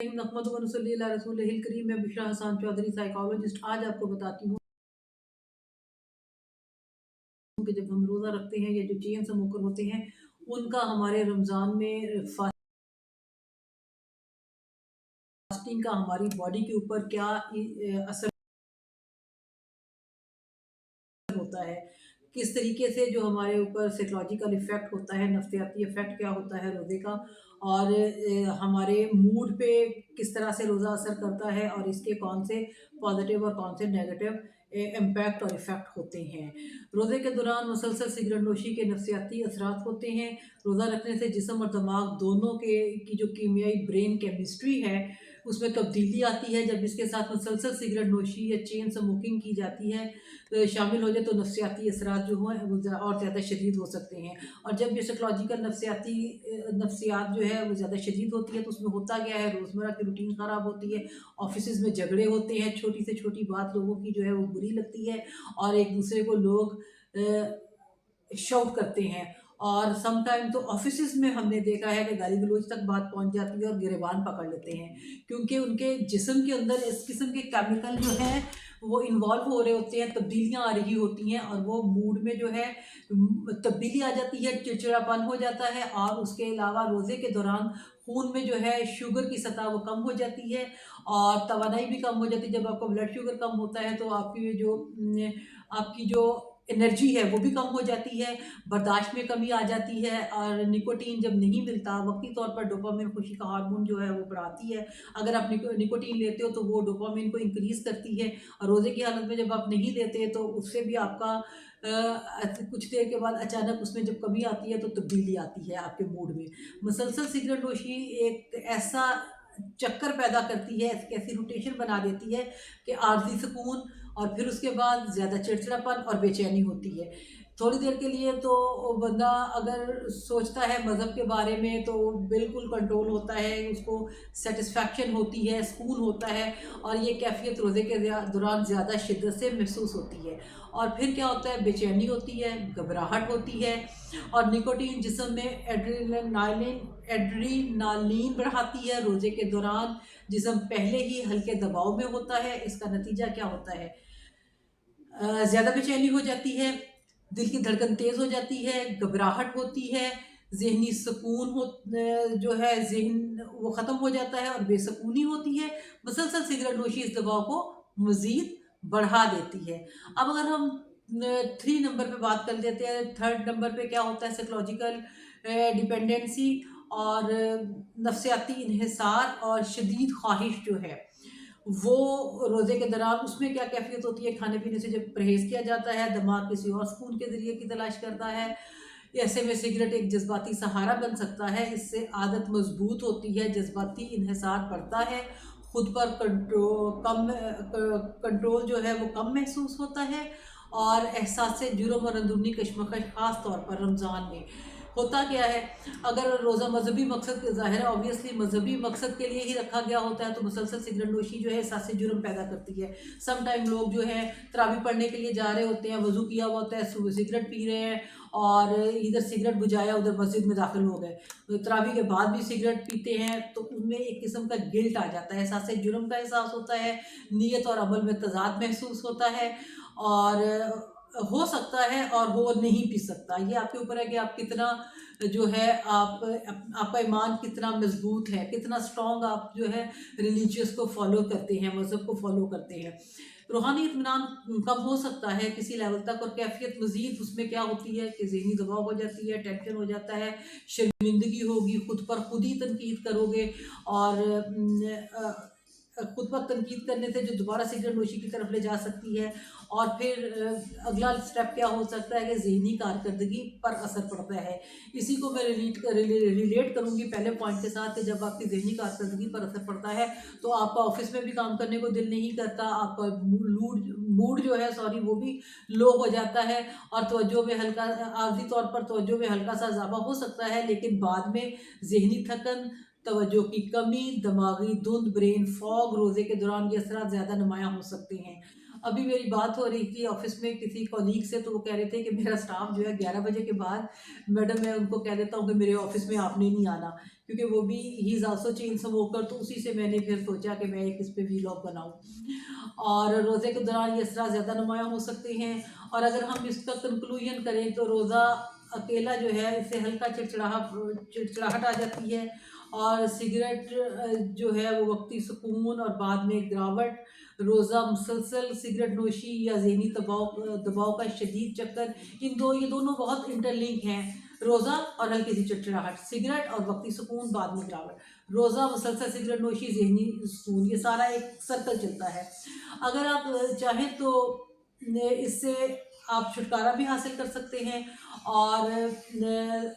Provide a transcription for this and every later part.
नहमदुहु व नसल्ली अला रसूलिहिल करीम। मैं बुशरा हसन चौधरी साइकोलॉजिस्ट आज आपको बताती हूँ कि जब हम रोज़ा रखते हैं या जो चेन स्मोकर होते हैं उनका हमारे रमज़ान में फास्टिंग का हमारी बॉडी के ऊपर क्या असर होता है, किस तरीके से जो हमारे ऊपर साइकोलॉजिकल इफ़ेक्ट होता है, नफ्सियाती इफ़ेक्ट क्या होता है रोज़े का, और हमारे मूड पे किस तरह से रोज़ा असर करता है और इसके कौन से पॉजिटिव और कौन से नेगेटिव इम्पैक्ट और इफ़ेक्ट होते हैं। रोज़े के दौरान मुसलसल सिगरेट नोशी के नफ्सियाती असरात होते हैं। रोज़ा रखने से जिस्म और दिमाग दोनों के की जो कीमियाई ब्रेन केमिस्ट्री है उसमें तब्दीली आती है। जब इसके साथ मुसलसल सिगरेट नोशी या चेन स्मोकिंग की जाती है शामिल हो जाए तो नफ्सियाती असरात जो हैं वो और ज़्यादा शदीद हो सकते हैं। और जब ये साइकोलॉजिकल नफ्सियात जो है वो ज़्यादा शदीद होती है तो उसमें होता क्या है, रोज़मर्रा की रूटीन ख़राब होती है, ऑफिस में झगड़े होते हैं, छोटी से छोटी बात लोगों की जो है वो बुरी लगती है और एक दूसरे को लोग शाउट करते हैं। और सम टाइम तो ऑफिसेज़ में हमने देखा है कि गाली-गलौज तक बात पहुँच जाती है और गिरेबान पकड़ लेते हैं, क्योंकि उनके जिस्म के अंदर इस किस्म के केमिकल जो हैं वो इन्वॉल्व हो रहे होते हैं, तब्दीलियाँ आ रही होती हैं और वो मूड में जो है तब्दीली आ जाती है, चिड़चिड़ापन हो जाता है और उसके अलावा रोज़े के दौरान खून में जो है शुगर की सतह वो कम हो जाती है और तवानाई भी कम हो जाती है। जब आपका ब्लड शुगर कम होता है तो आपकी जो एनर्जी है वो भी कम हो जाती है, बर्दाश्त में कमी आ जाती है और निकोटीन जब नहीं मिलता, वक़्ती तौर पर डोपामाइन खुशी का हार्मोन जो है वो बढ़ाती है। अगर आप निकोटीन लेते हो तो वो डोपामाइन को इंक्रीज़ करती है और रोज़े की हालत में जब आप नहीं लेते तो उससे भी आपका कुछ देर के बाद अचानक उसमें जब कमी आती है तो तब्दीली आती है आपके मूड में। मुसलसल सिगरेट नोशी एक ऐसा चक्कर पैदा करती है, एक ऐसी रोटेशन बना देती है कि आर्ज़ी सुकून और फिर उसके बाद ज़्यादा चिड़चिड़ापन और बेचैनी होती है। थोड़ी देर के लिए तो बंदा अगर सोचता है मज़हब के बारे में तो बिल्कुल कंट्रोल होता है, उसको सैटिस्फैक्शन होती है, सुकून होता है और ये कैफ़ियत रोज़े के दौरान ज़्यादा शिद्दत से महसूस होती है। और फिर क्या होता है, बेचैनी होती है, घबराहट होती है और निकोटीन जिस्म में एड्रेनालिन बढ़ाती है। रोज़े के दौरान जिस्म पहले ही हल्के दबाव में होता है, इसका नतीजा क्या होता है, ज़्यादा बेचैनी हो जाती है, दिल की धड़कन तेज़ हो जाती है, घबराहट होती है, ज़हनी सुकून जो है ज़हन वो ख़त्म हो जाता है और बेसुकूनी होती है। मुसलसल सिगरेट नोशी इस दबाव को मज़ीद बढ़ा देती है। अब अगर हम 3 नंबर पे बात कर लेते हैं, 3rd नंबर पे क्या होता है, साइकोलॉजिकल डिपेंडेंसी और नफ्सियाती इन्हिसार और शदीद ख्वाहिश जो है वो रोज़े के दौरान उसमें क्या कैफ़ियत होती है, खाने-पीने से जब परहेज़ किया जाता है, दिमाग किसी और सुकून के ज़रिए की तलाश करता है। ऐसे में सिगरेट एक जज़्बाती सहारा बन सकता है, इससे आदत मज़बूत होती है, जज़्बाती इन्हिसार बढ़ता है, खुद पर कंट्रोल जो है वो कम महसूस होता है और एहसास जुर्म और अंदरूनी कशमकश ख़ास तौर पर रमज़ान में। होता क्या है, अगर रोज़ा मज़हबी मकसद ज़ाहिर है ऑब्वियसली मज़हबी मकसद के लिए ही रखा गया होता है तो मुसलसल सिगरेट नोशी जो है एहसास जुर्म पैदा करती है। सम टाइम लोग जो है तरावी पढ़ने के लिए जा रहे होते हैं, वज़ू किया हुआ होता है, सिगरेट पी रहे हैं और इधर सिगरेट बुझाया उधर मस्जिद में दाखिल हो गए। तो तरावी के बाद भी सिगरेट पीते हैं तो उनमें एक किस्म का गिल्ट आ जाता है, एहसास जुर्म का एहसास होता है, नीयत और अमल में तज़ाद महसूस होता है और हो सकता है और वो नहीं पी सकता। ये आपके ऊपर है कि आप कितना जो है आपका ईमान कितना मज़बूत है, कितना स्ट्रॉन्ग आप जो है रिलीजियस को फ़ॉलो करते हैं, मज़हब को फ़ॉलो करते हैं। रूहानी इत्मीनान कम हो सकता है किसी लेवल तक और कैफ़ियत मज़ीद उसमें क्या होती है कि ज़हनी दबाव हो जाती है, टेंशन हो जाता है, शर्मिंदगी होगी, खुद पर खुद ही तनकीद करोगे और खुद पर तनकीद करने से जो दोबारा सिगरेट नोशी की तरफ ले जा सकती है और फिर अगला स्टेप क्या हो सकता है कि ज़हनी कारकर्दगी पर असर पड़ता है। इसी को मैं रिलेट करूँगी पहले पॉइंट के साथ कि जब आपकी ज़हनी कारकर्दगी पर असर पड़ता है तो आपका ऑफिस में भी काम करने को दिल नहीं करता, आपका मूड जो है सॉरी वो भी लो हो जाता है और तवज्जो में हल्का आर्जी तौर पर तवज्जो में हल्का सा इजाफा हो सकता है, लेकिन बाद में ज़हनी थकन, तवज्जो की कमी, दिमागी धुंध, ब्रेन फॉग, रोज़े के दौरान ये असरात ज़्यादा नुमायाँ हो सकते हैं। अभी मेरी बात हो रही थी ऑफ़िस में किसी कॉलीग से तो वो कह रहे थे कि मेरा स्टाफ जो है 11 बजे के बाद मैडम मैं उनको कह देता हूँ कि मेरे ऑफ़िस में आपने नहीं आना, क्योंकि वो भी he is also chain smoker, तो उसी से मैंने फिर सोचा कि मैं एक इस पे वीलॉग बनाऊँ। और रोज़े के दौरान ये असरात ज़्यादा नुमायाँ हो सकते हैं। और अगर हम इसका कंक्लूजन करें तो रोज़ा अकेला जो है, इससे हल्का चिड़चिड़ाहट आ जाती है। और सिगरेट जो है वो वक्ती सुकून और बाद में गिरावट, रोज़ा मुसलसल सिगरेट नोशी या ज़हनी दबाव का शदीद चक्कर, ये दोनों बहुत इंटरलिंक हैं। रोज़ा और हल्की सी चिड़चिड़ाहट, सिगरेट और वक्ती सुकून, बाद में गिरावट। रोज़ा, मुसलसल सिगरेट नोशी, ज़हनी सुकून, ये सारा एक सर्कल चलता है। अगर आप चाहें तो इससे आप छुटकारा भी हासिल कर सकते हैं। और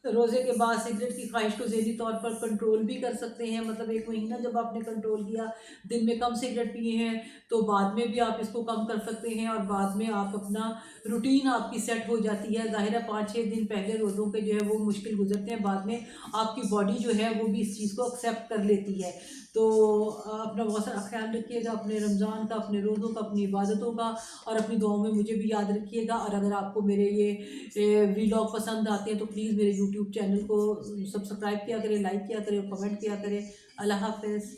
रोज़े के बाद सिगरेट की ख्वाहिश को ज़हनी तौर पर कंट्रोल भी कर सकते हैं। मतलब 1 महीना जब आपने कंट्रोल किया, दिन में कम सिगरेट पिए हैं, तो बाद में भी आप इसको कम कर सकते हैं। और बाद में आप अपना रूटीन आपकी सेट हो जाती है। ज़ाहिर है 5-6 दिन पहले रोज़ों के जो है वो मुश्किल गुजरते हैं, बाद में आपकी बॉडी जो है वो भी इस चीज़ को एक्सेप्ट कर लेती है। तो अपना बहुत सारा ख्याल रखिएगा, अपने रमज़ान का, अपने रोज़ों का, अपनी इबादतों का, और अपनी दुआओं में मुझे भी याद रखिएगा। और अगर आपको मेरे ये वीलॉग पसंद आते हैं तो प्लीज़ मेरे यूट्यूब चैनल को सब्सक्राइब किया करें, लाइक किया करें और कमेंट किया करें। अल्लाह हाफ़िज़।